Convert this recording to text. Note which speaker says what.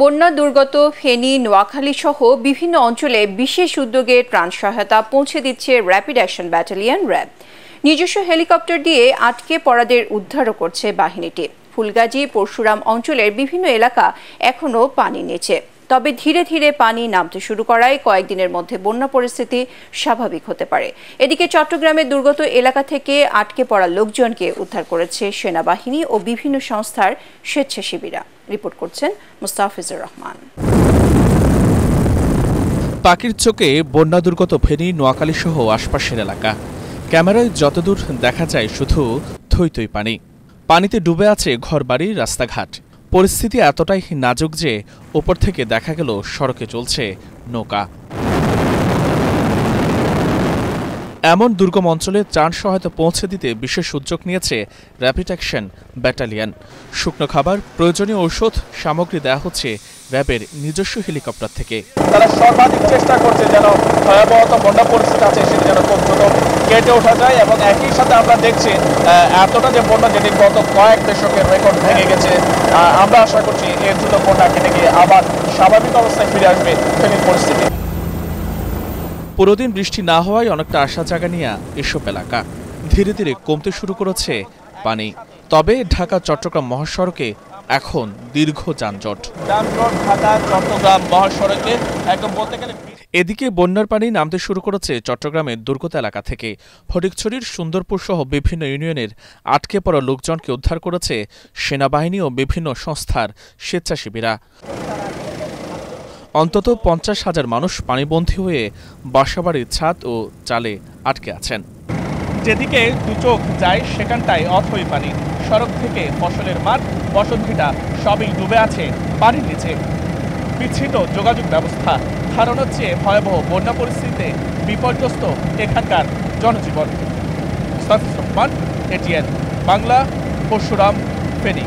Speaker 1: বন্যা দুর্গত ফেনী, নোয়াখালী সহ বিভিন্ন অঞ্চলে বিশেষ উদ্যোগে ত্রাণ সহায়তা পৌঁছে দিচ্ছে র্যাপিড অ্যাকশন ব্যাটালিয়ন র্যাব। নিজস্ব হেলিকপ্টার দিয়ে আটকে পড়াদের উদ্ধারও করছে বাহিনীটি। ফুলগাজী, পরশুরাম অঞ্চলের বিভিন্ন এলাকা এখনও পানির নিচে, তবে ধীরে ধীরে পানি নামতে শুরু করায় কয়েকদিনের মধ্যে বন্যা পরিস্থিতি স্বাভাবিক হতে পারে। এদিকে চট্টগ্রামের দুর্গত এলাকা থেকে আটকে পড়া লোকজনকে উদ্ধার করেছে সেনাবাহিনী ও বিভিন্ন সংস্থার স্বেচ্ছাসেবীরা। রিপোর্ট করছেন মুস্তাফিজুর রহমান।
Speaker 2: পাখির চোখে বন্যা দুর্গত ফেনী, নোয়াখালী সহ আশপাশের এলাকা। ক্যামেরায় যতদূর দেখা যায় শুধু থই থই পানি। পানিতে ডুবে আছে ঘরবাড়ি, রাস্তাঘাট। পরিস্থিতি এতটাই নাজুক যে ওপর থেকে দেখা গেল সড়কে চলছে নৌকা। এমন দুর্গম অঞ্চলে ত্রাণ সহায়তা পৌঁছে দিতে বিশেষ উদ্যোগ নিয়েছে র্যাপিড অ্যাকশন ব্যাটালিয়ন। শুকনো খাবার, প্রয়োজনীয় ঔষধ সামগ্রী দেওয়া হচ্ছে র্যাবের নিজস্ব হেলিকপ্টার থেকে।
Speaker 3: তারা সর্বাধিক চেষ্টা করছে যেন ভয়াবহ বন্যা পরিস্থিতি আছে সেটি যেন খুব দ্রুত কেটে ওঠা যায়, এবং একই সাথে আমরা দেখছি এতটা যে বন্যা যেটি গত কয়েক দশকের রেকর্ড ভেঙে গেছে, আমরা আশা করছি এর দ্রুত বন্যা কেটে গিয়ে আবার স্বাভাবিক অবস্থায় ফিরে আসবে ফেনীর পরিস্থিতি।
Speaker 2: পুরোদিন বৃষ্টি না হওয়ায় অনেকটা আশা জাগা নিয়ে এসব এলাকা ধীরে ধীরে কমতে শুরু করেছে পানি। তবে ঢাকা চট্টগ্রাম মহাসড়কে এখন দীর্ঘ যানজট।
Speaker 3: ঢাকা চট্টগ্রাম মহাসড়কে একদম বলতে গেলে
Speaker 2: এদিকে বন্যার পানি নামতে শুরু করেছে চট্টগ্রামের দুর্গত এলাকা থেকে। ফটিকছড়ির সুন্দরপুর সহ বিভিন্ন ইউনিয়নের আটকে পড়া লোকজনকে উদ্ধার করেছে সেনাবাহিনী ও বিভিন্ন সংস্থার স্বেচ্ছাসেবীরা। অন্তত 50,000 মানুষ পানিবন্দী হয়ে বাসাবাড়ির ছাদ ও চালে আটকে আছেন।
Speaker 3: যেদিকে দু চোখ যায় সেখানটায় অথই পানি। সড়ক থেকে ফসলের মাঠ, বসতভিটা সবই ডুবে আছে পানির নিচে। বিচ্ছিন্ন যোগাযোগ ব্যবস্থা, ধারণার চেয়ে ভয়াবহ বন্যা পরিস্থিতিতে বিপর্যস্ত এখানকার জনজীবন। মুস্তাফিজুর রহমান, এটিএন বাংলা, পরশুরাম, ফেনী।